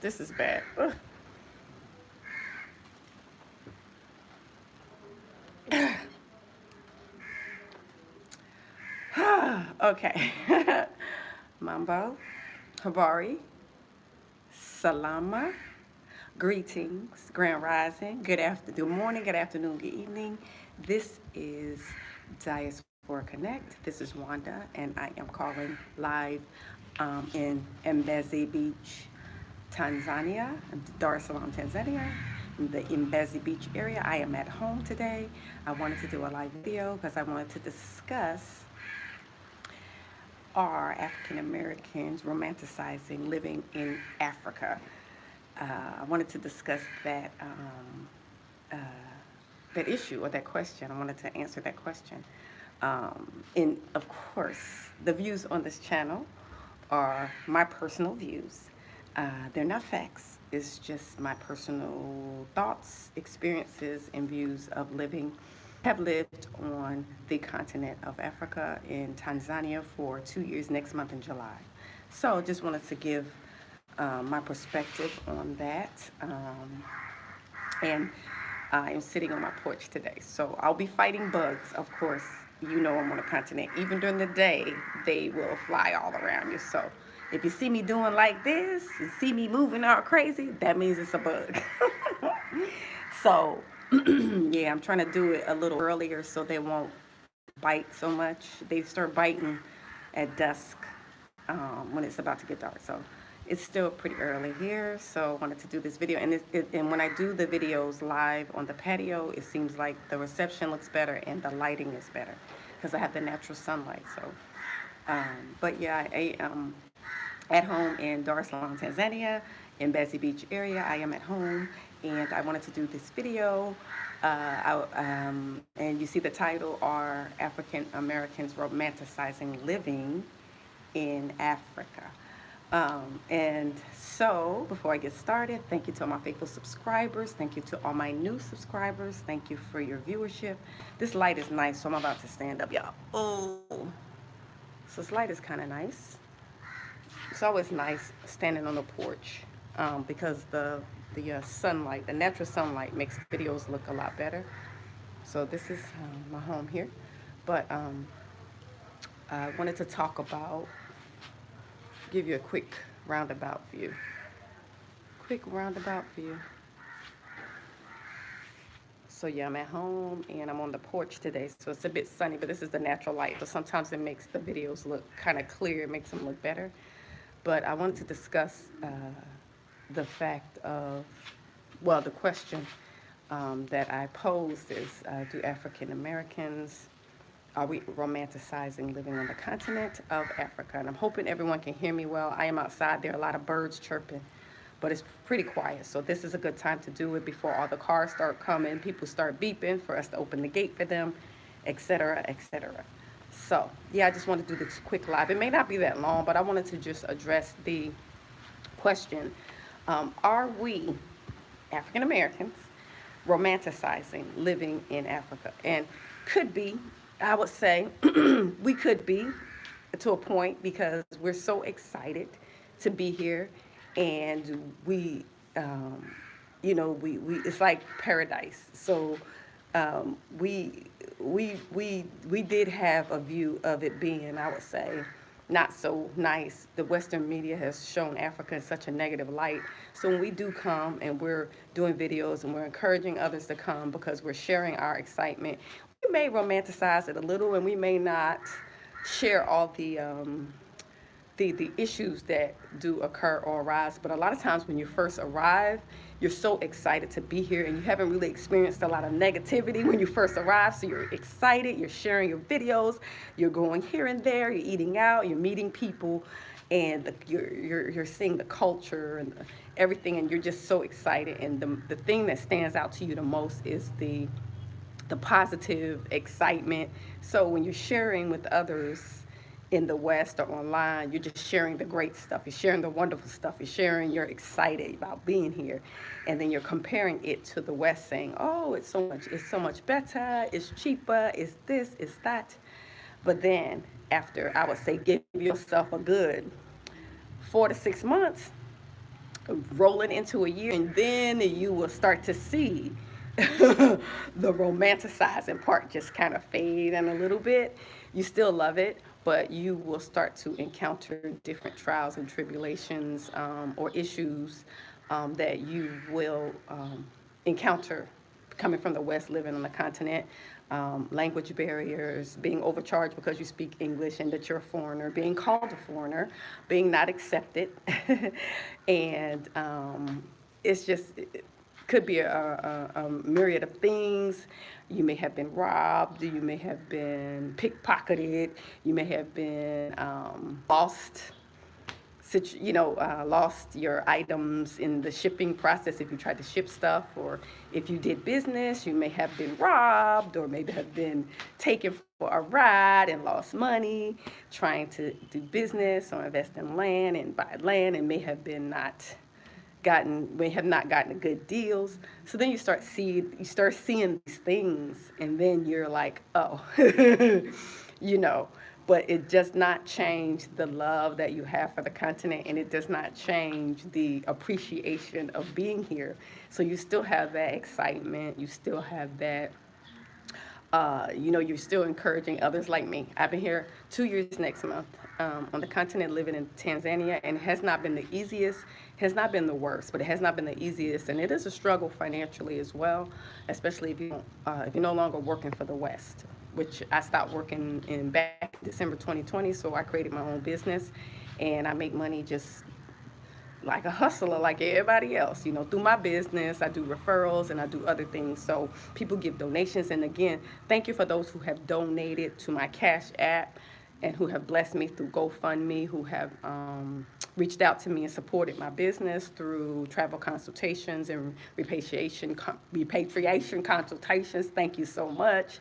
This is bad. Ugh. Okay. Mambo, Habari, Salama, greetings, Grand Rising, good morning, good afternoon, good evening. This is Diaspora Connect. This is Wanda, and I am calling live in Mbezi Beach, Tanzania, Dar es Salaam, Tanzania, in the Mbezi Beach area. I am at home today. I wanted to do a live video because I wanted to discuss are African Americans romanticizing living in Africa. I wanted to discuss uh, that issue or that question. I wanted to answer that question. And of course, the views on this channel are my personal views. They're not facts. It's just my personal thoughts, experiences, and views of living. Have lived on the continent of Africa in Tanzania for 2 years next month in July. So just wanted to give my perspective on that. And I am sitting on my porch today. So I'll be fighting bugs, of course. You know I'm on a continent. Even during the day, they will fly all around you. So if you see me doing like this, and see me moving all crazy, that means it's a bug. So yeah, I'm trying to do it a little earlier so they won't bite so much. They start biting at dusk when it's about to get dark. So it's still pretty early here. So I wanted to do this video. And when I do the videos live on the patio, it seems like the reception looks better and the lighting is better because I have the natural sunlight. So, but yeah, I am at home in Dar es Salaam, Tanzania, in Mbezi Beach area. I am at home. And I wanted to do this video, and you see the title are African Americans Romanticizing Living in Africa. And so, before I get started, thank you to all my faithful subscribers. Thank you to all my new subscribers. Thank you for your viewership. This light is nice, so I'm about to stand up, y'all. Oh, so this light is kind of nice. It's always nice standing on the porch because the sunlight, the natural sunlight makes videos look a lot better. So this is my home here. But I wanted to talk about, give you a quick roundabout view. Quick roundabout view. So yeah, I'm at home and I'm on the porch today. So it's a bit sunny, but this is the natural light. So sometimes it makes the videos look kind of clear. It makes them look better. But I wanted to discuss the fact of, well, the question that I posed is, do African Americans, are we romanticizing living on the continent of Africa? And I'm hoping everyone can hear me well. I am outside. There are a lot of birds chirping, but it's pretty quiet. So this is a good time to do it before all the cars start coming, people start beeping for us to open the gate for them, etc., etc. So yeah, I just want to do this quick live. It may not be that long, but I wanted to just address the question. Are we, African Americans, romanticizing living in Africa? And could be, I would say, we could be to a point because we're so excited to be here and we, it's like paradise. So we did have a view of it being, I would say, not so nice. The Western media has shown Africa in such a negative light. So when we do come and we're doing videos and we're encouraging others to come because we're sharing our excitement, we may romanticize it a little and we may not share all the issues that do occur or arise. But a lot of times when you first arrive, you're so excited to be here and you haven't really experienced a lot of negativity when you first arrive. So you're excited, you're sharing your videos, you're going here and there, you're eating out, you're meeting people, and you're seeing the culture and everything, and you're just so excited. And the thing that stands out to you the most is the positive excitement. So when you're sharing with others in the West or online, you're just sharing the great stuff. You're sharing the wonderful stuff. You're excited about being here. And then you're comparing it to the West saying, oh, it's so much better, it's cheaper, it's this, it's that. But then after, I would say, give yourself a good 4 to 6 months, rolling into a year, and then you will start to see the romanticizing part just kind of fade in a little bit. You still love it, but you will start to encounter different trials and tribulations, or issues, that you will encounter coming from the West, living on the continent. Language barriers, being overcharged because you speak English and that you're a foreigner, being called a foreigner, being not accepted. And it's just, it could be a myriad of things. You may have been robbed, you may have been pickpocketed, you may have been lost, lost your items in the shipping process if you tried to ship stuff, or if you did business, you may have been robbed, or maybe have been taken for a ride and lost money trying to do business or invest in land and buy land, and may have not gotten good deals. So then you start seeing these things, and then you're like, oh, you know. But it does not change the love that you have for the continent, and it does not change the appreciation of being here. So you still have that excitement, you still have that, you're still encouraging others like me. I've been here 2 years next month, on the continent, living in Tanzania, and it has not been the easiest, has not been the worst, but it has not been the easiest, and it is a struggle financially as well, especially if you're no longer working for the West, which I stopped working in back December 2020, so I created my own business, and I make money just like a hustler, like everybody else, through my business. I do referrals and I do other things. So people give donations. And again, thank you for those who have donated to my Cash App and who have blessed me through GoFundMe, who have reached out to me and supported my business through travel consultations and repatriation consultations. Thank you so much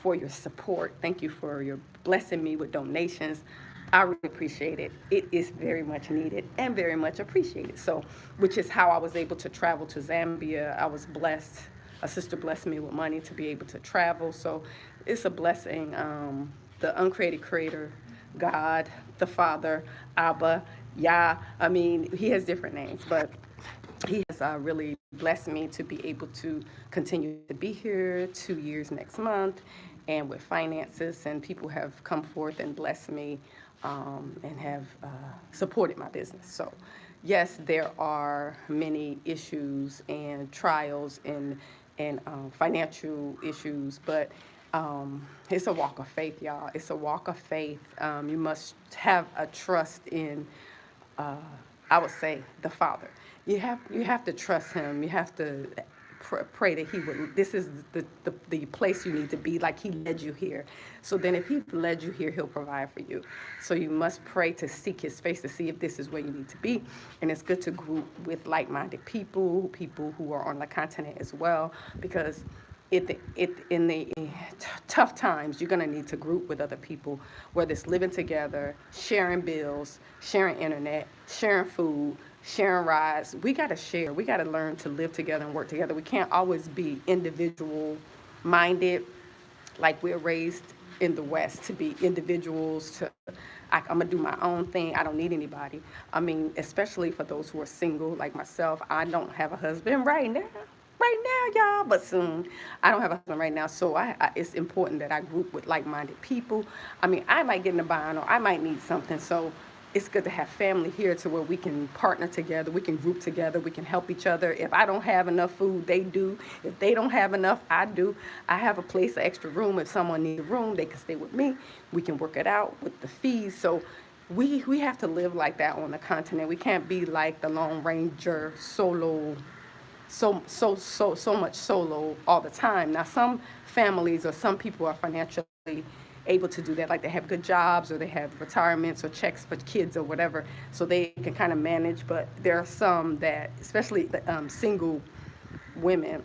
for your support. Thank you for your blessing me with donations. I really appreciate it. It is very much needed and very much appreciated. So, which is how I was able to travel to Zambia. I was blessed. A sister blessed me with money to be able to travel. So, it's a blessing. The uncreated creator, God, the Father, Abba, Yah. I mean, he has different names, but he has really blessed me to be able to continue to be here 2 years next month, and with finances, and people have come forth and blessed me, and have supported my business. So yes, there are many issues and trials and financial issues, but it's a walk of faith, y'all. It's a walk of faith. You must have a trust in, I would say, the Father. You have to trust him. You have to pray that he would, this is the place you need to be, like he led you here. So then if he led you here, he'll provide for you. So you must pray to seek his face to see if this is where you need to be. And it's good to group with like-minded people who are on the continent as well, because in the tough times, you're going to need to group with other people, whether it's living together, sharing bills, sharing internet, sharing food, sharing rides. We got to share. We got to learn to live together and work together. We can't always be individual minded, like we're raised in the West to be individuals. I'm going to do my own thing. I don't need anybody. I mean, especially for those who are single, like myself. I don't have a husband right now. Right now, y'all, but soon. I don't have a husband right now, so it's important that I group with like-minded people. I mean, I might get in a bind, or I might need something, so it's good to have family here to where we can partner together, we can group together, we can help each other. If I don't have enough food, they do. If they don't have enough, I do. I have a place, an extra room. If someone needs a room, they can stay with me. We can work it out with the fees. So we have to live like that on the continent. We can't be like the Lone Ranger solo, so much solo all the time. Now, some families or some people are financially able to do that, like they have good jobs, or they have retirements or checks for kids or whatever, so they can kind of manage. But there are some that, especially the single women,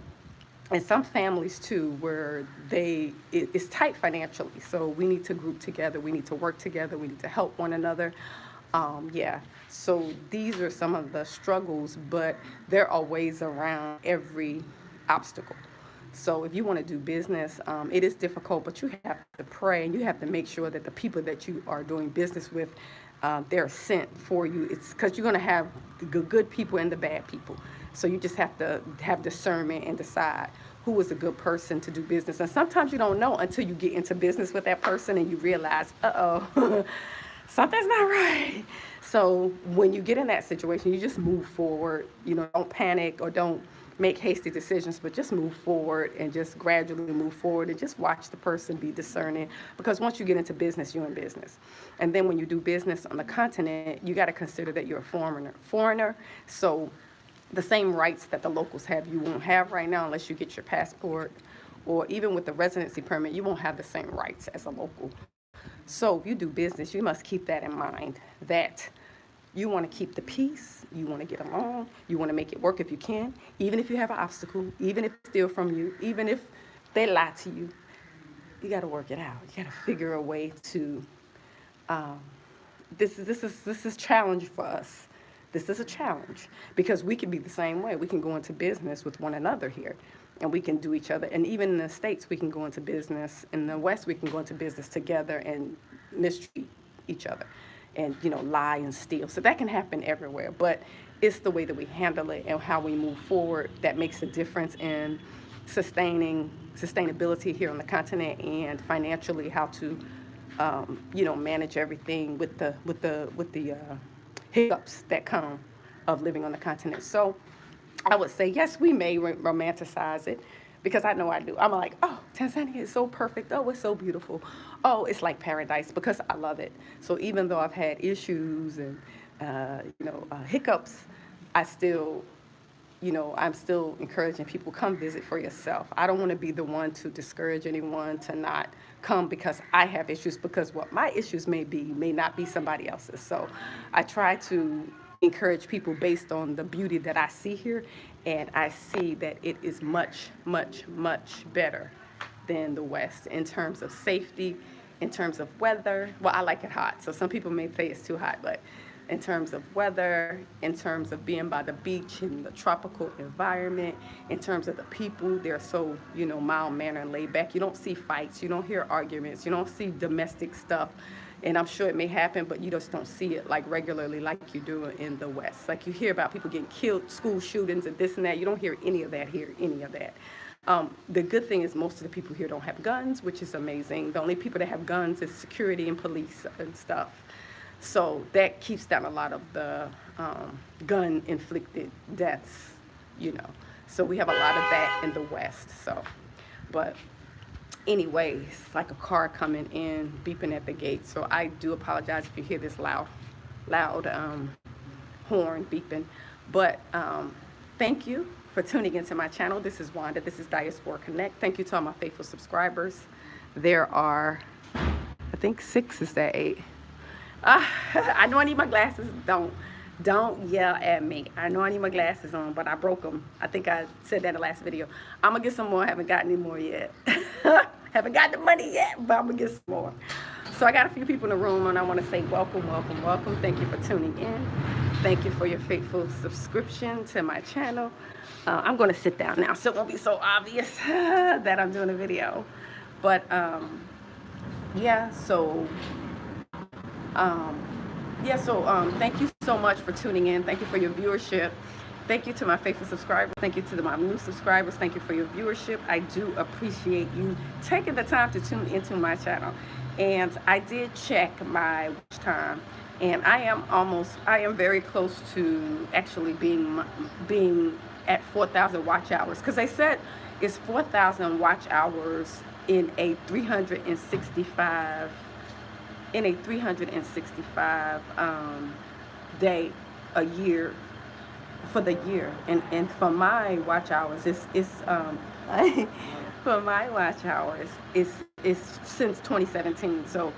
and some families too, where it's tight financially. So we need to group together, we need to work together, we need to help one another. Yeah, so these are some of the struggles, but there are ways around every obstacle. So if you want to do business, it is difficult, but you have to pray, and you have to make sure that the people that you are doing business with, they're sent for you. It's because you're going to have the good people and the bad people. So you just have to have discernment and decide who is a good person to do business. And sometimes you don't know until you get into business with that person and you realize, uh-oh, something's not right. So when you get in that situation, you just move forward. You know, don't panic or don't make hasty decisions, but just move forward and just gradually move forward and just watch the person, be discerning. Because once you get into business, you're in business. And then when you do business on the continent, you got to consider that you're a foreigner. So the same rights that the locals have, you won't have right now unless you get your passport, or even with the residency permit, you won't have the same rights as a local. So if you do business, you must keep that in mind, that you want to keep the peace, you want to get along, you want to make it work if you can, even if you have an obstacle, even if they steal from you, even if they lie to you, you got to work it out. You got to figure a way to, this is challenge for us. This is a challenge because we can be the same way. We can go into business with one another here and we can do each other. And even in the States, we can go into business. In the West, we can go into business together and mistreat each other and, you know, lie and steal. So that can happen everywhere. But it's the way that we handle it and how we move forward that makes a difference in sustainability here on the continent, and financially how to, you know, manage everything with the hiccups that come of living on the continent. So I would say, yes, we may romanticize it, because I know I do. I'm like, oh, Tanzania is so perfect. Oh, it's so beautiful. Oh, it's like paradise, because I love it. So even though I've had issues and, you know, hiccups, I still, you know, I'm still encouraging people, come visit for yourself. I don't want to be the one to discourage anyone to not come because I have issues, because what my issues may be may not be somebody else's. So I try to encourage people based on the beauty that I see here, and I see that it is much, much, much better than the West in terms of safety, in terms of weather. Well, I like it hot, so some people may say it's too hot, but in terms of weather, in terms of being by the beach in the tropical environment, in terms of the people, they're so, you know, mild-mannered and laid back. You don't see fights, you don't hear arguments, you don't see domestic stuff. And I'm sure it may happen, but you just don't see it like regularly like you do in the West. Like you hear about people getting killed, school shootings and this and that. You don't hear any of that here, any of that. The good thing is most of the people here don't have guns, which is amazing. The only people that have guns is security and police and stuff. So that keeps down a lot of the gun-inflicted deaths, you know. So we have a lot of that in the West. So, but anyways, like a car coming in, beeping at the gate. So I do apologize if you hear this loud horn beeping. But thank you for tuning into my channel. This is Wanda. This is Diaspora Connect. Thank you to all my faithful subscribers. There are, I think 6, is that 8? I know I need my glasses. Don't yell at me. I know I need my glasses on, but I broke them. I think I said that in the last video. I'm going to get some more. I haven't got any more yet. Haven't got the money yet, but I'm going to get some more. So I got a few people in the room, and I want to say welcome, welcome, welcome. Thank you for tuning in. Thank you for your faithful subscription to my channel. I'm going to sit down now, so it won't be so obvious that I'm doing a video. But, yeah, so... thank you so much for tuning in. Thank you for your viewership. Thank you to my faithful subscribers. Thank you to my new subscribers. Thank you for your viewership. I do appreciate you taking the time to tune into my channel. And I did check my watch time, and I am very close to actually being at 4,000 watch hours, because they said it's 4,000 watch hours in a 365 day a year for the year, and for my watch hours it's for my watch hours is since 2017, so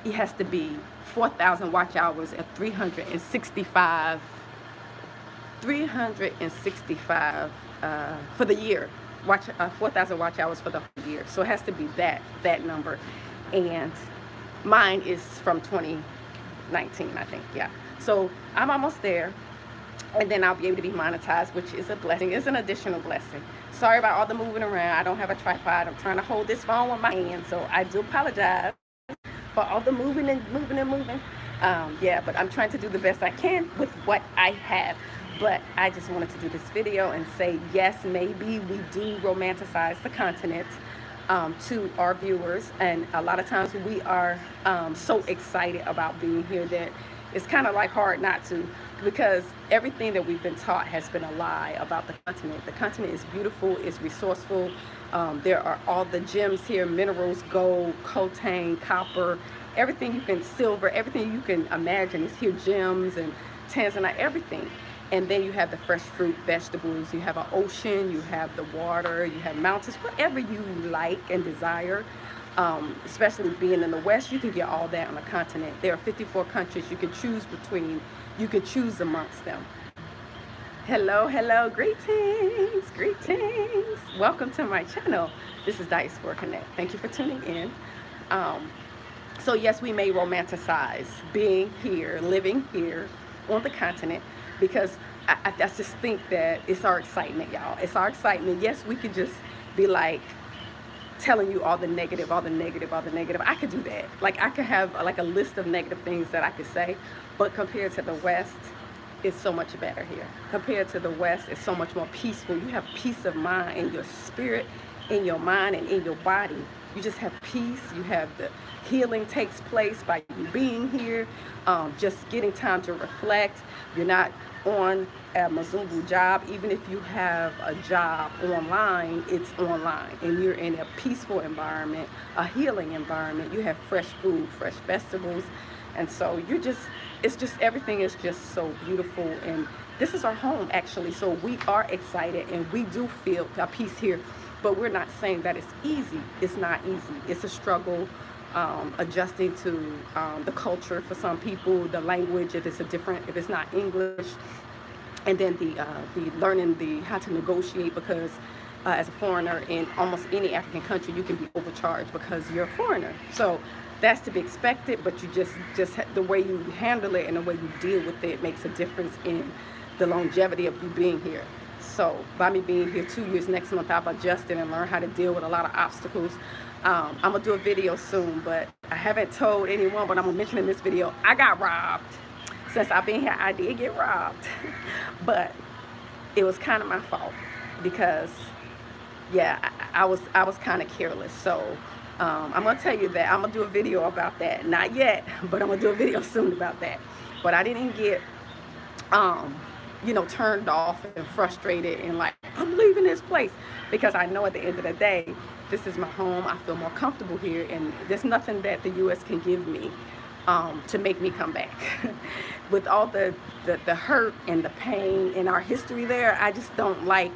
it has to be 4,000 watch hours at 365 for the year, 4,000 watch hours for the whole year. So it has to be that number, and mine is from 2019, I think, yeah. So I'm almost there, and then I'll be able to be monetized, which is a blessing. It's an additional blessing. Sorry about all the moving around. I don't have a tripod. I'm trying to hold this phone with my hand, so I do apologize for all the moving and moving and moving. Yeah, but I'm trying to do the best I can with what I have. But I just wanted to do this video and say, yes, maybe we do romanticize the continent to our viewers. And a lot of times we are so excited about being here that it's kind of like hard not to, because everything that we've been taught has been a lie about the continent. The continent is beautiful, it's resourceful. There are all the gems here, minerals, gold, coltan, copper, everything you can, silver, everything you can imagine is here, gems and Tanzania, everything. And then you have the fresh fruit, vegetables, you have an ocean, you have the water, you have mountains, whatever you like and desire. Especially being in the West, you can get all that on the continent. There are 54 countries you can choose between, you can choose amongst them. Hello, hello, greetings, greetings. Welcome to my channel. This is Diaspora Connect. Thank you for tuning in. So yes, we may romanticize being here, living here on the continent, because I just think that it's our excitement, y'all. It's our excitement. Yes, we could just be like telling you all the negative, all the negative, all the negative. I could do that. Like I could have like a list of negative things that I could say, but compared to the West, it's so much better here. Compared to the West, it's so much more peaceful. You have peace of mind in your spirit, in your mind, and in your body. You just have peace. You have the healing takes place by you being here, just getting time to reflect. You're not on a Mzungu job. Even if you have a job online, it's online, and you're in a peaceful environment, a healing environment. You have fresh food, fresh vegetables, and so you're just, it's just, everything is just so beautiful. And this is our home, actually. So we are excited, and we do feel a peace here, but we're not saying that it's easy. It's not easy. It's a struggle. Adjusting to the culture for some people, the language, if it's not English, and then the learning how to negotiate, because as a foreigner in almost any African country, you can be overcharged because you're a foreigner. So that's to be expected, but you just the way you handle it and the way you deal with it makes a difference in the longevity of you being here. So by me being here 2 years, next month I've adjusted and learned how to deal with a lot of obstacles. I'm gonna do a video soon, but I haven't told anyone, but I'm gonna mention in this video, I got robbed. Since I've been here, I did get robbed. But it was kind of my fault, because yeah, I was kind of careless. So I'm gonna tell you that. I'm gonna do a video about that. Not yet, but I'm gonna do a video soon about that. But I didn't get you know, turned off and frustrated and like, I'm leaving this place, because I know at the end of the day, this is my home. I feel more comfortable here, and there's nothing that the U.S. can give me to make me come back. With all the hurt and the pain in our history there, I just don't like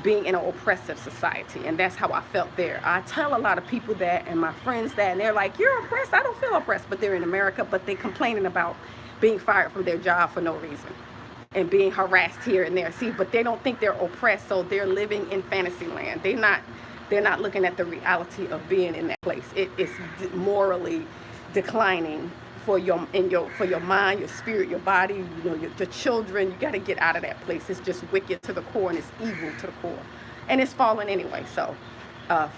being in an oppressive society, and that's how I felt there. I tell a lot of people that, and my friends that, and they're like, you're oppressed? I don't feel oppressed. But they're in America, but they're complaining about being fired from their job for no reason and being harassed here and there. See, but they don't think they're oppressed, so they're living in fantasy land. They're not looking at the reality of being in that place. It is morally declining for your mind, your spirit, your body, you know, your children. You got to get out of that place. It's just wicked to the core, and it's evil to the core, and it's fallen anyway. So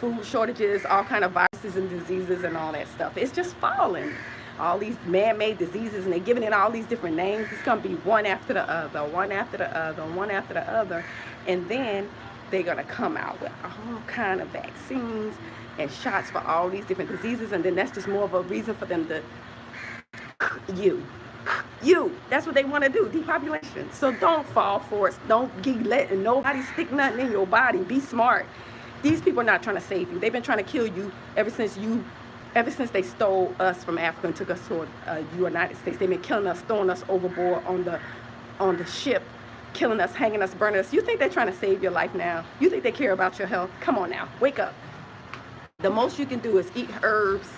food shortages, all kind of viruses and diseases and all that stuff, it's just falling. All these man-made diseases, and they're giving it all these different names. It's gonna be one after the other, one after the other, one after the other, and then they're gonna come out with all kind of vaccines and shots for all these different diseases, and then that's just more of a reason for them to that's what they want to do, depopulation. So don't fall for it. Don't keep letting nobody stick nothing in your body. Be smart. These people are not trying to save you. They've been trying to kill you ever since they stole us from Africa and took us to the United States. They've been killing us, throwing us overboard on the ship, killing us, hanging us, burning us. You think they're trying to save your life now? You think they care about your health? Come on now, wake up. The most you can do is eat herbs,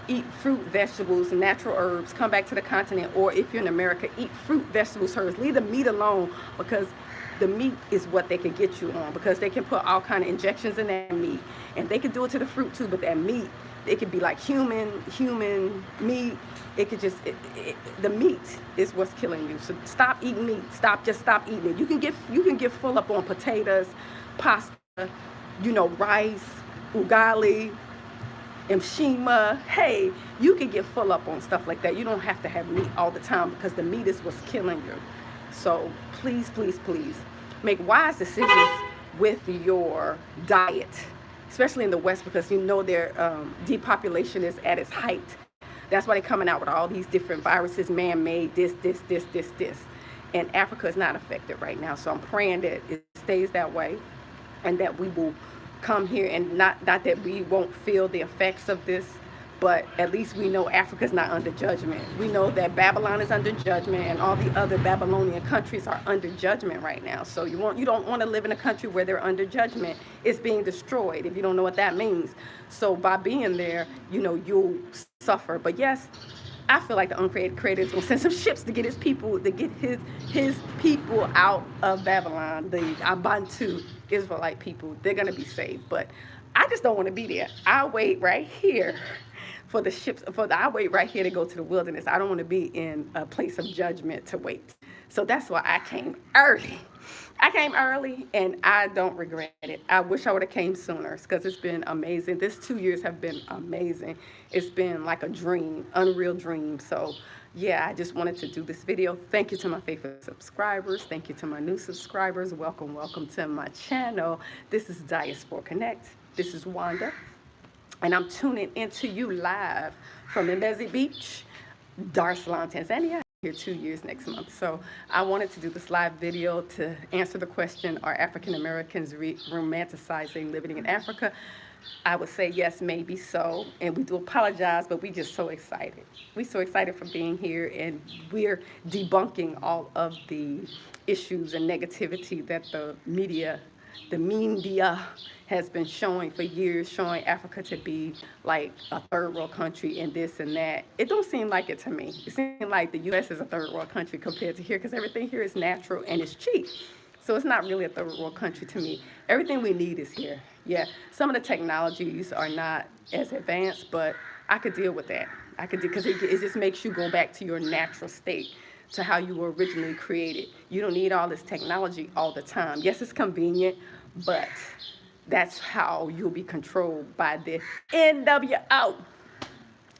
eat fruit, vegetables, natural herbs. Come back to the continent, or if you're in America, eat fruit, vegetables, herbs. Leave the meat alone, because the meat is what they can get you on, because they can put all kind of injections in that meat, and they can do it to the fruit too. But that meat, it could be like human meat. It could just the meat is what's killing you. So stop eating meat. Just stop eating it. You can get full up on potatoes, pasta, you know, rice, ugali, Mshima. Hey, you can get full up on stuff like that. You don't have to have meat all the time because the meat is what's killing you. So please, please, please make wise decisions with your diet, especially in the West, because you know their depopulation is at its height. That's why they're coming out with all these different viruses, man-made, this. And Africa is not affected right now. So I'm praying that it stays that way and that we will come here and not that we won't feel the effects of this, but at least we know Africa's not under judgment. We know that Babylon is under judgment and all the other Babylonian countries are under judgment right now. So you don't want to live in a country where they're under judgment. It's being destroyed, if you don't know what that means. So by being there, you'll suffer. But yes, I feel like the uncreated creator is going to send some ships to get his people, his people out of Babylon, the Abantu Israelite people. They're going to be saved. But I just don't want to be there. I'll wait right here for the ships, I wait right here to go to the wilderness. I don't want to be in a place of judgment to wait. So that's why I came early. And I don't regret it. I wish I would have came sooner because it's been amazing. This 2 years have been amazing. It's been like a dream, unreal dream. So yeah, I just wanted to do this video. Thank you to my faithful subscribers. Thank you to my new subscribers. Welcome to my channel. This is Diaspora Connect. This is Wanda. And I'm tuning into you live from Mbezi Beach, Dar es Salaam, Tanzania. Here 2 years next month. So I wanted to do this live video to answer the question, are African Americans romanticizing living in Africa? I would say yes, maybe so. And we do apologize, but we're just so excited. We're so excited for being here, and we're debunking all of the issues and negativity that the media has been showing for years, showing Africa to be like a third world country and this and that. It don't seem like it to me. It seems like the U.S. is a third world country compared to here, because everything here is natural and it's cheap. So it's not really a third world country to me. Everything we need is here. Yeah, some of the technologies are not as advanced, but I could deal with that. I could do, because it just makes you go back to your natural state, to how you were originally created. You don't need all this technology all the time. Yes, it's convenient, but that's how you'll be controlled by the NWO.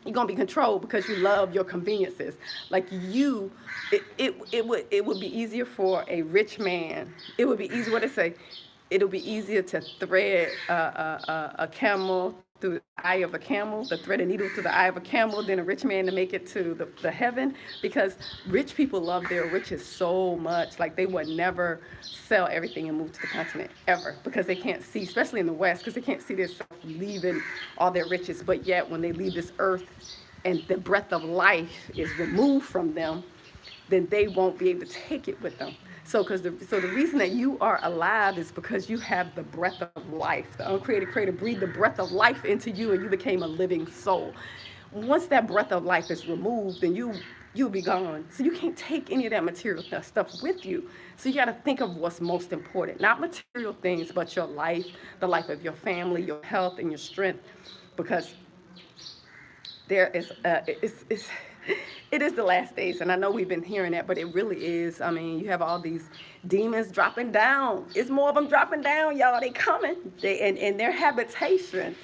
You're gonna be controlled because you love your conveniences. Like it would be easier for a rich man. It would be easier. What they say? It'll be easier to thread a camel through the eye of a camel, to thread a needle through the eye of a camel, than a rich man to make it to the heaven, because rich people love their riches so much. Like they would never sell everything and move to the continent ever, because they can't see, especially in the West, because they can't see themselves leaving all their riches. But yet when they leave this earth and the breath of life is removed from them, then they won't be able to take it with them. So the reason that you are alive is because you have the breath of life. The uncreated creator breathed the breath of life into you, and you became a living soul. Once that breath of life is removed, then you'll be gone. So you can't take any of that material stuff with you. So you got to think of what's most important, not material things, but your life, the life of your family, your health, and your strength, because there is it is the last days, and I know we've been hearing that, but it really is. I mean, you have all these demons dropping down. It's more of them dropping down, y'all. They coming. And their habitation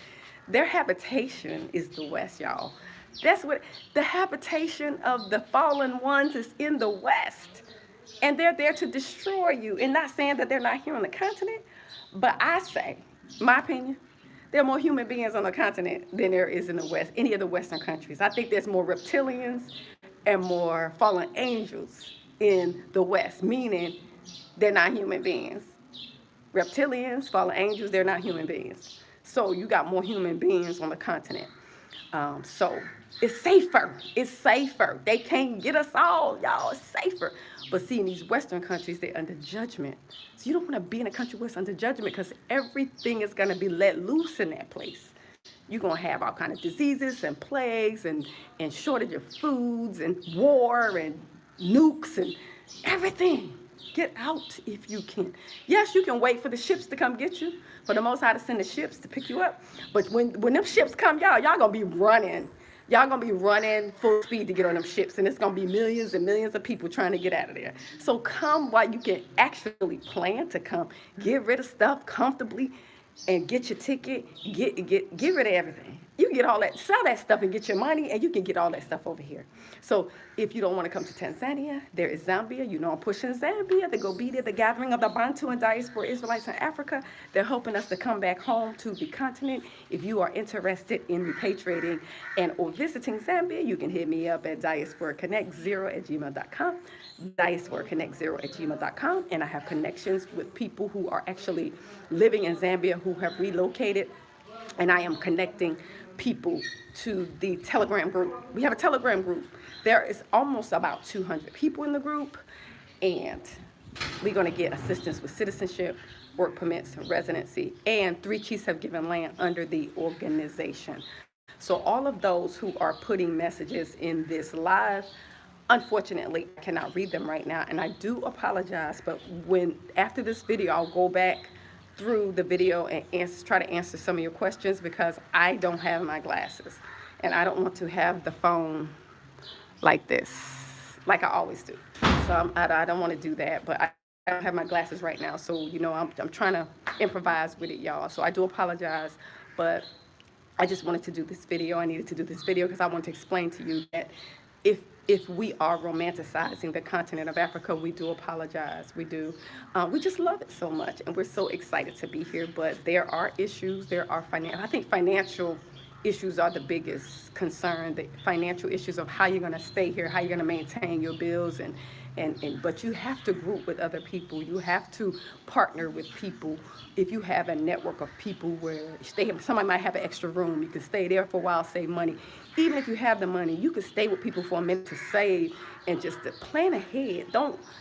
is the West, y'all. That's what the habitation of the fallen ones is, in the West, and they're there to destroy you. And not saying that they're not here on the continent, but I say, my opinion, there are more human beings on the continent than there is in the West, any of the Western countries. I think there's more reptilians and more fallen angels in the West, meaning they're not human beings. Reptilians, fallen angels, they're not human beings. So you got more human beings on the continent. So it's safer. It's safer. They can't get us all, y'all. It's safer. But see, in these Western countries, they're under judgment. So you don't want to be in a country where it's under judgment, because everything is going to be let loose in that place. You're going to have all kinds of diseases and plagues and shortage of foods and war and nukes and everything. Get out if you can. Yes, you can wait for the ships to come get you, for the Most High to send the ships to pick you up. But when them ships come, y'all going to be running. Y'all going to be running full speed to get on them ships, and it's going to be millions and millions of people trying to get out of there. So come while you can actually plan to come. Get rid of stuff comfortably and get your ticket, get rid of everything. You can get all that, sell that stuff and get your money, and you can get all that stuff over here. So if you don't want to come to Tanzania, there is Zambia. You know I'm pushing Zambia, the GOBIDIA, the gathering of the Bantu and diaspora Israelites in Africa. They're helping us to come back home to the continent. If you are interested in repatriating and or visiting Zambia, you can hit me up at diasporaconnect0@gmail.com, diasporaconnect0@gmail.com, and I have connections with people who are actually living in Zambia who have relocated, and I am connecting people to the Telegram group. We have a Telegram group. There is almost about 200 people in the group, and we're going to get assistance with citizenship, work permits, residency, and 3 chiefs have given land under the organization. So all of those who are putting messages in this live, unfortunately, I cannot read them right now, and I do apologize, but after this video, I'll go back through the video and try to answer some of your questions, because I don't have my glasses, and I don't want to have the phone like this, like I always do. So I don't want to do that, but I don't have my glasses right now, so you know I'm trying to improvise with it, y'all. So I do apologize, but I just wanted to do this video. I needed to do this video because I want to explain to you that if we are romanticizing the continent of Africa, we do apologize. We do. We just love it so much, and we're so excited to be here. But there are issues. There are I think financial issues are the biggest concern. The financial issues of how you're going to stay here, how you're going to maintain your bills, but you have to group with other people. You have to partner with people. If you have a network of people where somebody might have an extra room, you can stay there for a while, save money. Even if you have the money, you can stay with people for a minute to save and just to plan ahead.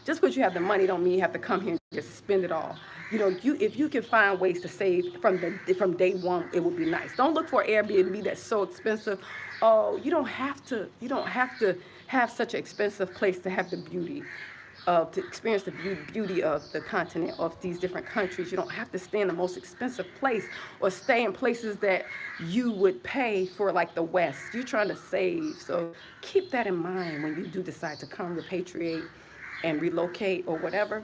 Just because you have the money don't mean you have to come here and just spend it all. You know, if you can find ways to save from day one, it would be nice. Don't look for Airbnb that's so expensive. Oh, you don't have to have such an expensive place to have the beauty to experience the beauty of the continent, of these different countries. You don't have to stay in the most expensive place or stay in places that you would pay for, like the West. You're trying to save. So keep that in mind when you do decide to come repatriate and relocate or whatever.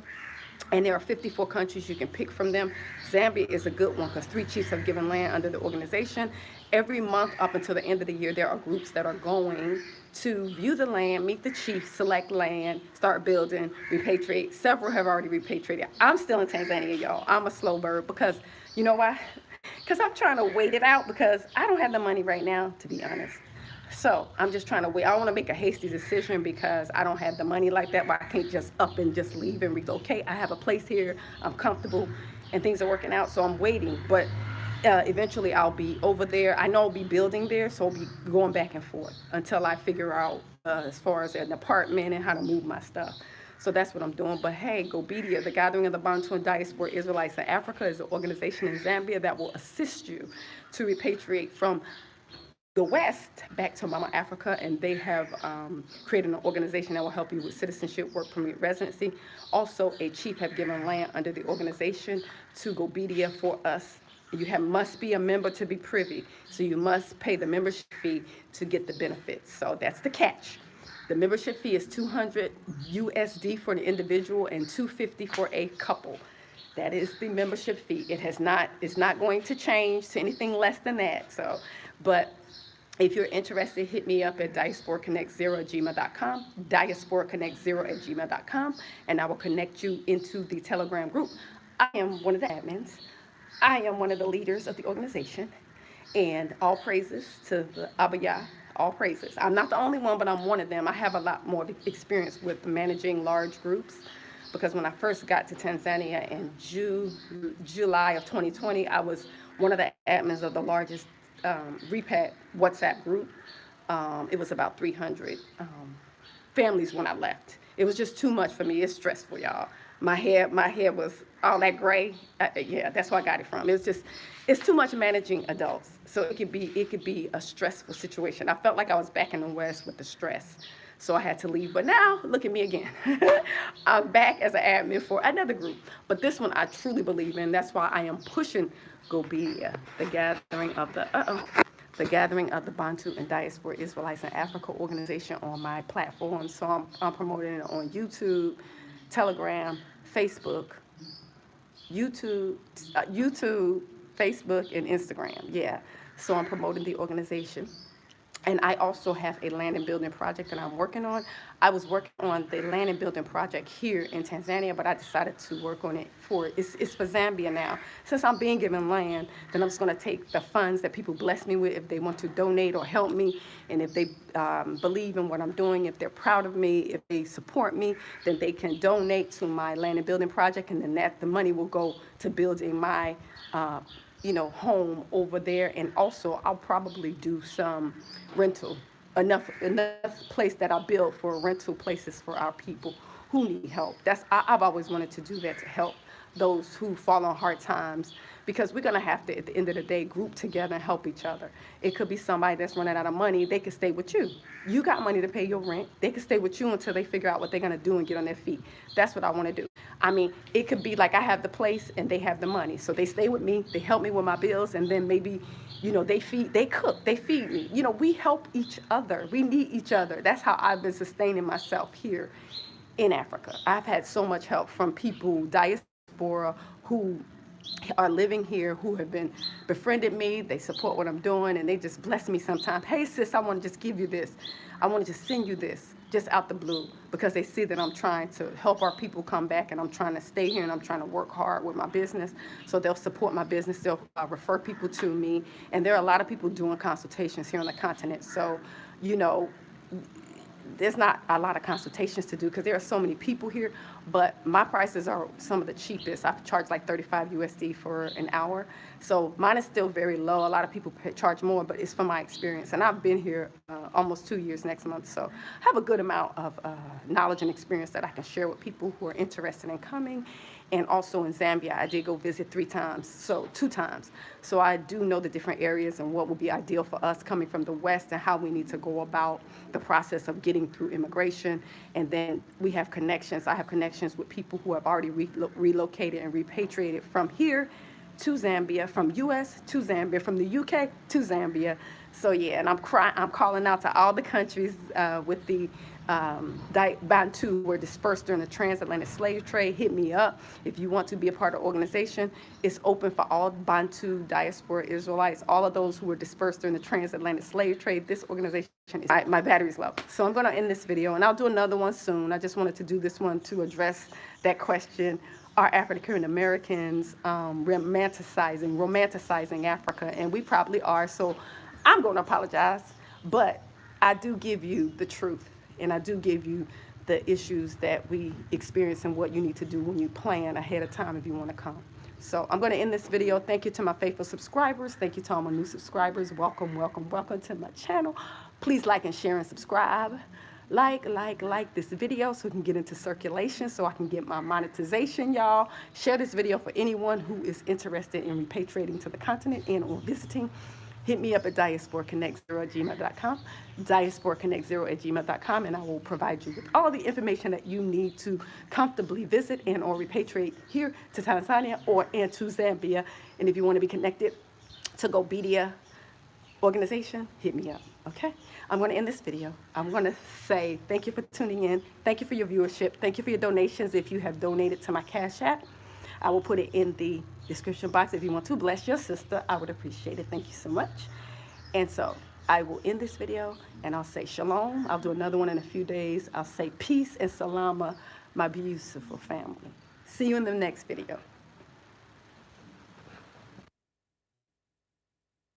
And there are 54 countries you can pick from them. Zambia is a good one because 3 chiefs have given land under the organization. Every month up until the end of the year, there are groups that are going to view the land, meet the chief, select land, start building, repatriate. Several have already repatriated. I'm still in Tanzania, y'all. I'm a slow bird because, you know why? Because I'm trying to wait it out because I don't have the money right now, to be honest. So I'm just trying to wait. I don't want to make a hasty decision because I don't have the money like that, but I can't just up and just leave and relocate. I have a place here. I'm comfortable and things are working out, so I'm waiting. But eventually I'll be over there. I know I'll be building there, so I'll be going back and forth until I figure out as far as an apartment and how to move my stuff. So that's what I'm doing. But hey, GOBIDIA, the Gathering of the Bantu and Diaspora Israelites in Africa, is an organization in Zambia that will assist you to repatriate from the West back to Mama Africa, and they have created an organization that will help you with citizenship, work permit, residency. Also, a chief have given land under the organization to GOBIDIA for us. You must be a member to be privy, so you must pay the membership fee to get the benefits. So that's the catch. The membership fee is $200 USD for an individual and $250 for a couple. That is the membership fee. It's not going to change to anything less than that. So, but if you're interested, hit me up at diasporaconnect0@gmail.com, diasporaconnect0@gmail.com, and I will connect you into the Telegram group. I am one of the admins. I am one of the leaders of the organization, and all praises to the Abaya, all praises. I'm not the only one, but I'm one of them. I have a lot more experience with managing large groups because when I first got to Tanzania in July of 2020, I was one of the admins of the largest repat WhatsApp group. It was about 300 families when I left. It was just too much for me. It's stressful, y'all. My hair was all that gray. Yeah, that's where I got it from. It's too much managing adults. So it could be a stressful situation. I felt like I was back in the West with the stress. So I had to leave. But now, look at me again. I'm back as an admin for another group. But this one I truly believe in. That's why I am pushing GOBIDIA, the Gathering of the Bantu and Diaspora Israelites in Africa organization on my platform. So I'm promoting it on YouTube, Telegram, Facebook, Facebook and Instagram. Yeah. So I'm promoting the organization. And I also have a land and building project that I'm working on. I was working on the land and building project here in Tanzania, but I decided to work on it it's for Zambia now. Since I'm being given land, then I'm just going to take the funds that people bless me with if they want to donate or help me, and if they believe in what I'm doing, if they're proud of me, if they support me, then they can donate to my land and building project, and then the money will go to building my home over there. And also I'll probably do some rental, enough place that I build for rental places for our people who need help. I've always wanted to do that, to help those who fall on hard times, because we're going to have to, at the end of the day, group together and help each other. It could be somebody that's running out of money. They could stay with you. You got money to pay your rent. They could stay with you until they figure out what they're going to do and get on their feet. That's what I want to do. I mean, it could be like I have the place and they have the money. So they stay with me. They help me with my bills. And then maybe, they cook, they feed me. We help each other. We need each other. That's how I've been sustaining myself here in Africa. I've had so much help from people, diaspora, who are living here, who have befriended me. They support what I'm doing, and they just bless me sometimes. Hey sis, I want to just give you this. I want to just send you this, just out the blue, because they see that I'm trying to help our people come back, and I'm trying to stay here, and I'm trying to work hard with my business. So they'll support my business. They'll refer people to me, and there are a lot of people doing consultations here on the continent. So, there's not a lot of consultations to do because there are so many people here, but my prices are some of the cheapest. I charge like 35 USD for an hour. So mine is still very low. A lot of people charge more, but it's from my experience. And I've been here almost 2 years next month. So I have a good amount of knowledge and experience that I can share with people who are interested in coming. And also in Zambia, I did go visit 2 times. So I do know the different areas and what will be ideal for us coming from the West, and how we need to go about the process of getting through immigration. And then we have connections. I have connections with people who have already relocated and repatriated from here to Zambia, from US to Zambia, from the UK to Zambia. So yeah, and I'm calling out to all the countries with the Bantu were dispersed during the transatlantic slave trade. Hit me up if you want to be a part of the organization. It's open for all Bantu, diaspora, Israelites, all of those who were dispersed during the transatlantic slave trade. This organization is, my battery's low. So I'm going to end this video, and I'll do another one soon. I just wanted to do this one to address that question. Are African Americans romanticizing Africa? And we probably are. So I'm going to apologize, but I do give you the truth. And I do give you the issues that we experience and what you need to do when you plan ahead of time if you want to come. So I'm going to end this video. Thank you to my faithful subscribers. Thank you to all my new subscribers. Welcome, welcome, welcome to my channel. Please like and share and subscribe. Like this video so we can get into circulation, so I can get my monetization, y'all. Share this video for anyone who is interested in repatriating to the continent and or visiting. Hit me up at diasporaconnect0@gmail.com, diasporaconnect0@gmail.com, and I will provide you with all the information that you need to comfortably visit and or repatriate here to Tanzania and to Zambia. And if you want to be connected to GOBIDIA organization, hit me up, okay? I'm going to end this video. I'm going to say thank you for tuning in. Thank you for your viewership. Thank you for your donations. If you have donated to my Cash App, I will put it in the description box if you want to bless your sister. I would appreciate it. Thank you so much. And so I will end this video, and I'll say shalom. I'll do another one in a few days. I'll say peace and salama, my beautiful family. See you in the next video.